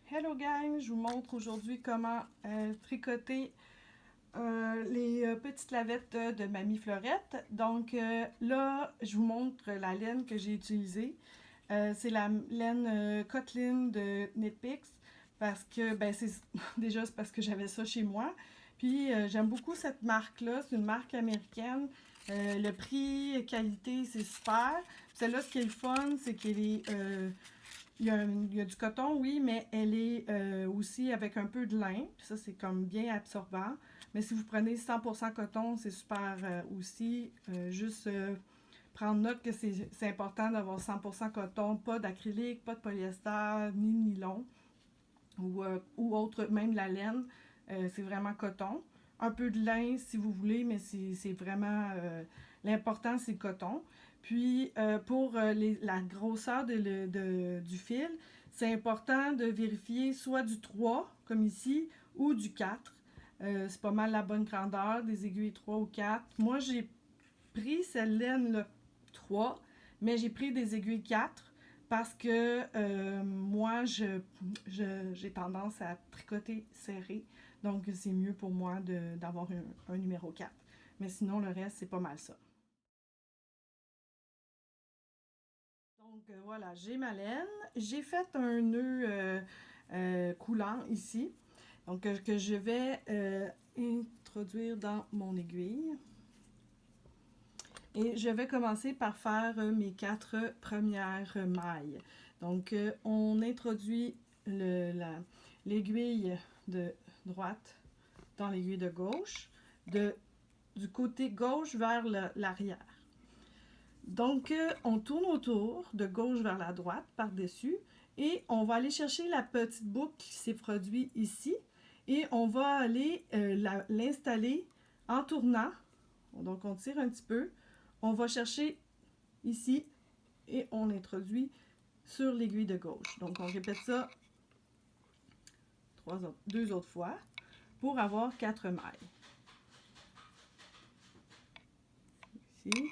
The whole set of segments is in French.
Hello gang, je vous montre aujourd'hui comment tricoter les petites lavettes de Mamie Fleurette. Donc là, je vous montre la laine que j'ai utilisée. C'est la laine Cotlin de Knitpicks parce que, ben c'est déjà c'est parce que j'avais ça chez moi. Puis j'aime beaucoup cette marque-là, c'est une marque américaine. Le prix, qualité, c'est super. Celle-là, ce qui est le fun, c'est qu'elle est il y a du coton, oui, mais elle est aussi avec un peu de lin. Puis ça, c'est comme bien absorbant. Mais si vous prenez 100% coton, c'est super aussi. Juste prendre note que c'est important d'avoir 100% coton, pas d'acrylique, pas de polyester, ni de nylon ou autre, même la laine. C'est vraiment coton. Un peu de lin si vous voulez, mais c'est vraiment... l'important, c'est le coton. Puis, pour la grosseur du fil, c'est important de vérifier soit du 3, comme ici, ou du 4. C'est pas mal la bonne grandeur, des aiguilles 3 ou 4. Moi, j'ai pris cette laine-là 3, mais j'ai pris des aiguilles 4 parce que moi, j'ai tendance à tricoter serré. Donc, c'est mieux pour moi d'avoir un numéro 4. Mais sinon, le reste, c'est pas mal ça. Donc, voilà, j'ai ma laine. J'ai fait un nœud coulant ici. Donc, que je vais introduire dans mon aiguille. Et je vais commencer par faire mes 4 premières mailles. Donc, on introduit l'aiguille de droite dans l'aiguille de gauche, du côté gauche vers l'arrière. Donc, on tourne autour, de gauche vers la droite, par-dessus, et on va aller chercher la petite boucle qui s'est produite ici, et on va aller l'installer en tournant. Donc, on tire un petit peu, on va chercher ici et on introduit sur l'aiguille de gauche. Donc, on répète ça deux autres fois pour avoir 4 mailles. Ici.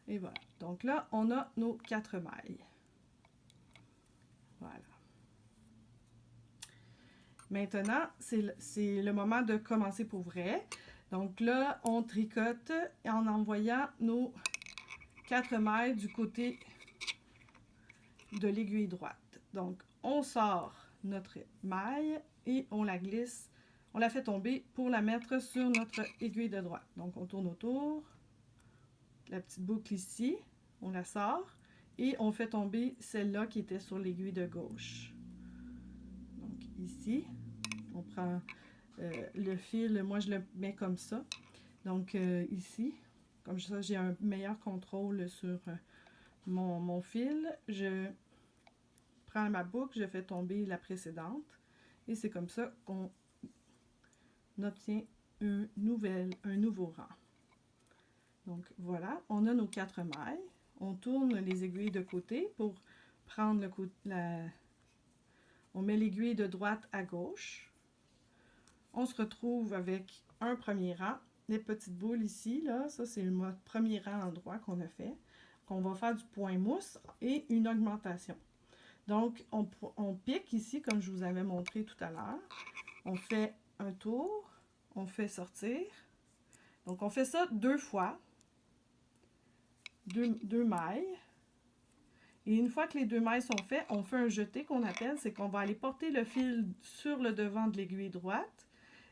Et voilà. Donc là, on a nos 4 mailles. Voilà. Maintenant, c'est le moment de commencer pour vrai. Donc là, on tricote en envoyant nos 4 mailles du côté de l'aiguille droite. Donc, on sort notre maille et on la glisse, on la fait tomber pour la mettre sur notre aiguille de droite. Donc, on tourne autour, la petite boucle ici, on la sort et on fait tomber celle-là qui était sur l'aiguille de gauche. Donc, ici, on prend le fil, moi je le mets comme ça. Donc, ici, comme ça, j'ai un meilleur contrôle sur mon fil. Je prends ma boucle, je fais tomber la précédente et c'est comme ça qu'on obtient un nouveau rang. Donc voilà, on a nos 4 mailles. On tourne les aiguilles de côté pour prendre on met l'aiguille de droite à gauche. On se retrouve avec un premier rang. Les petites boules ici, là, ça c'est le premier rang endroit qu'on a fait. On va faire du point mousse et une augmentation. Donc, on pique ici, comme je vous avais montré tout à l'heure. On fait un tour, on fait sortir. Donc, on fait ça 2 fois, deux mailles. Et une fois que les 2 mailles sont faites, on fait un jeté qu'on appelle, c'est qu'on va aller porter le fil sur le devant de l'aiguille droite,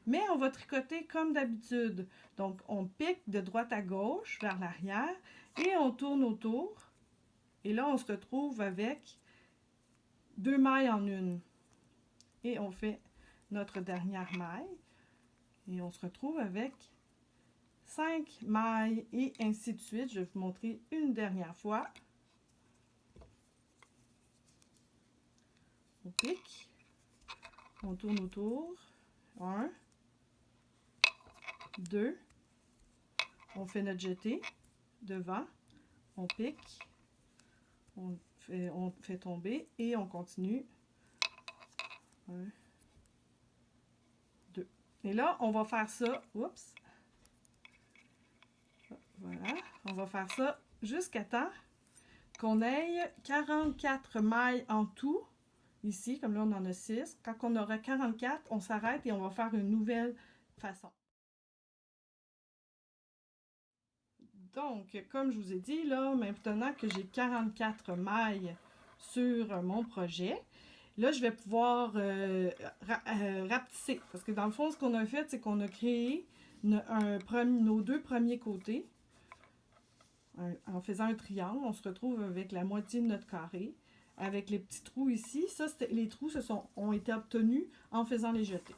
mais on va tricoter comme d'habitude. Donc, on pique de droite à gauche vers l'arrière et on tourne autour. Et là, on se retrouve avec 2 mailles en une. Et on fait notre dernière maille. Et on se retrouve avec 5 mailles et ainsi de suite. Je vais vous montrer une dernière fois. On pique. On tourne autour. 1, 2. On fait notre jeté devant. On pique. On fait tomber et on continue. 1, 2. Et là, on va faire ça. Oups. Voilà. On va faire ça jusqu'à temps qu'on ait 44 mailles en tout ici, comme là on en a 6. Quand on aura 44, on s'arrête et on va faire une nouvelle façon. Donc, comme je vous ai dit, là, maintenant que j'ai 44 mailles sur mon projet, là, je vais pouvoir rapetisser. Parce que dans le fond, ce qu'on a fait, c'est qu'on a créé nos deux premiers côtés. En faisant un triangle, on se retrouve avec la moitié de notre carré. Avec les petits trous ici, les trous ont été obtenus en faisant les jetés.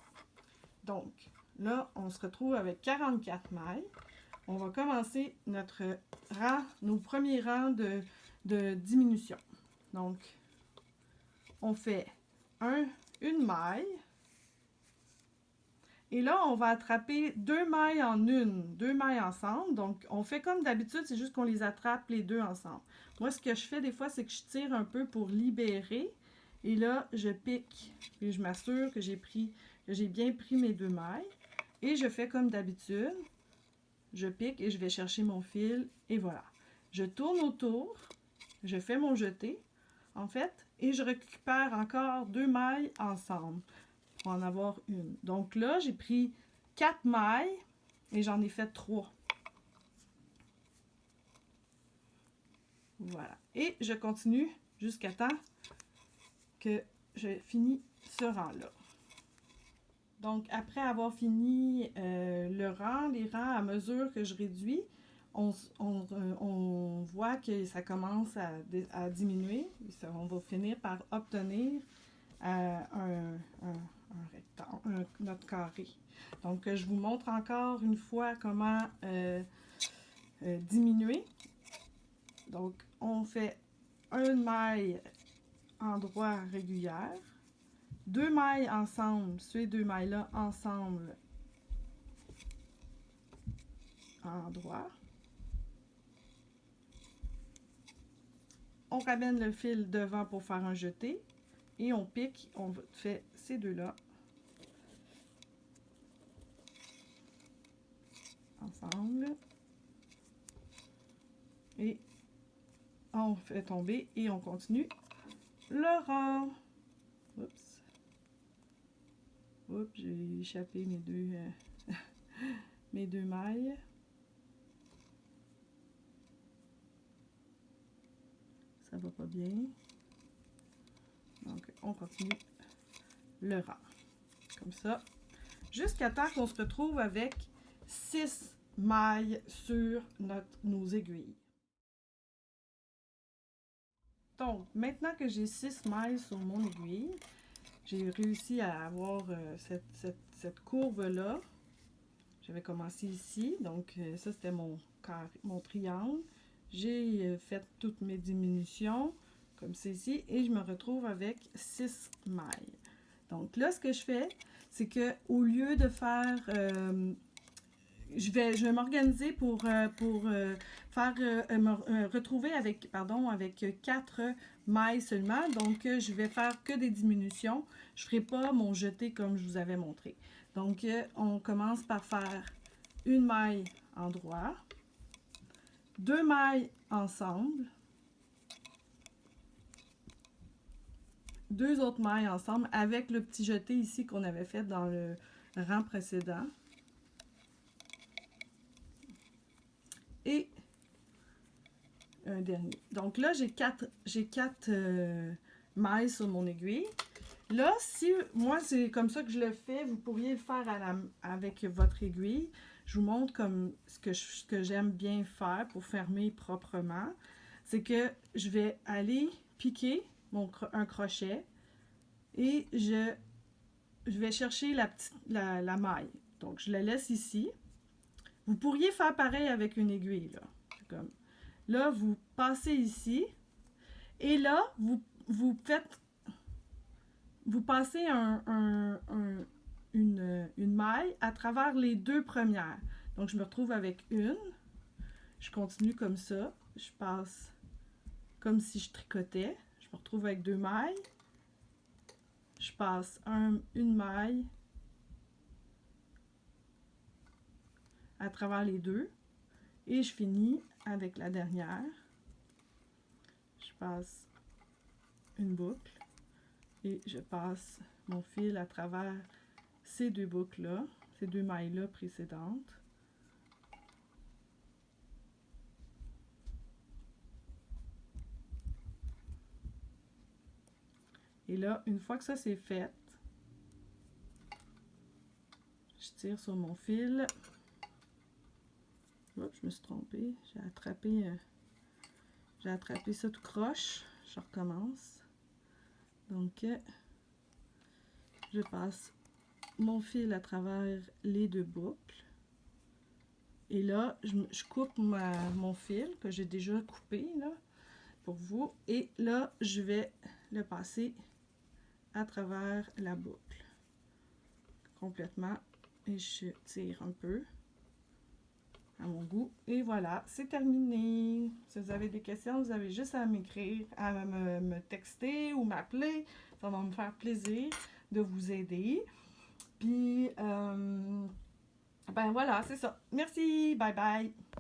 Donc, là, on se retrouve avec 44 mailles. On va commencer nos premiers rangs de diminution. Donc, on fait une maille. Et là, on va attraper 2 mailles en deux mailles ensemble. Donc, on fait comme d'habitude, c'est juste qu'on les attrape les deux ensemble. Moi, ce que je fais des fois, c'est que je tire un peu pour libérer. Et là, je pique. Et je m'assure que j'ai bien pris mes 2 mailles. Et je fais comme d'habitude. Je pique et je vais chercher mon fil. Et voilà. Je tourne autour. Je fais mon jeté, en fait. Et je récupère encore 2 mailles ensemble. Pour en avoir une. Donc là, j'ai pris 4 mailles et j'en ai fait 3. Voilà. Et je continue jusqu'à temps que je finis ce rang-là. Donc, après avoir fini les rangs, à mesure que je réduis, on voit que ça commence à diminuer. On va finir par obtenir notre carré. Donc, je vous montre encore une fois comment diminuer. Donc, on fait une maille endroit régulière, 2 mailles ensemble, ces 2 mailles-là ensemble endroit. On ramène le fil devant pour faire un jeté et on pique, on fait ces deux-là ensemble et on fait tomber et on continue le rang. Oups. Oups, j'ai échappé mes deux mailles. Ça va pas bien. Donc, on continue le rang. Comme ça. Jusqu'à temps qu'on se retrouve avec 6 mailles sur nos aiguilles. Donc, maintenant que j'ai 6 mailles sur mon aiguille, j'ai réussi à avoir cette courbe-là. J'avais commencé ici, donc ça c'était mon triangle. J'ai fait toutes mes diminutions, comme c'est ici, et je me retrouve avec 6 mailles. Donc là, ce que je fais, c'est que au lieu de faire... je vais m'organiser pour me retrouver avec 4 mailles seulement. Donc, je vais faire que des diminutions. Je ne ferai pas mon jeté comme je vous avais montré. Donc, on commence par faire une maille en droit, 2 mailles ensemble, 2 autres mailles ensemble avec le petit jeté ici qu'on avait fait dans le rang précédent. Et un dernier. Donc là, j'ai 4 mailles sur mon aiguille. Là, si moi, c'est comme ça que je le fais, vous pourriez le faire avec votre aiguille. Je vous montre comme ce que j'aime bien faire pour fermer proprement. C'est que je vais aller piquer un crochet et je vais chercher la maille. Donc, je la laisse ici. Vous pourriez faire pareil avec une aiguille, là. Comme là, vous passez ici et là, vous passez une maille à travers les 2 premières. Donc, je me retrouve avec une. Je continue comme ça. Je passe comme si je tricotais. Je me retrouve avec 2 mailles. Je passe une maille à travers les 2 et je finis avec la dernière. Je passe une boucle Et je passe mon fil à travers ces deux boucles-là, ces deux mailles-là précédentes. Et là, une fois que ça c'est fait, je tire sur mon fil. Oups, je me suis trompée. J'ai attrapé ça tout croche. Je recommence. Donc, je passe mon fil à travers les deux boucles. Et là, je coupe mon fil que j'ai déjà coupé là, pour vous. Et là, je vais le passer à travers la boucle complètement. Et je tire un peu à mon goût. Et voilà, c'est terminé. Si vous avez des questions, vous avez juste à m'écrire, à me texter ou m'appeler. Ça va me faire plaisir de vous aider. Puis, ben voilà, c'est ça. Merci, bye bye.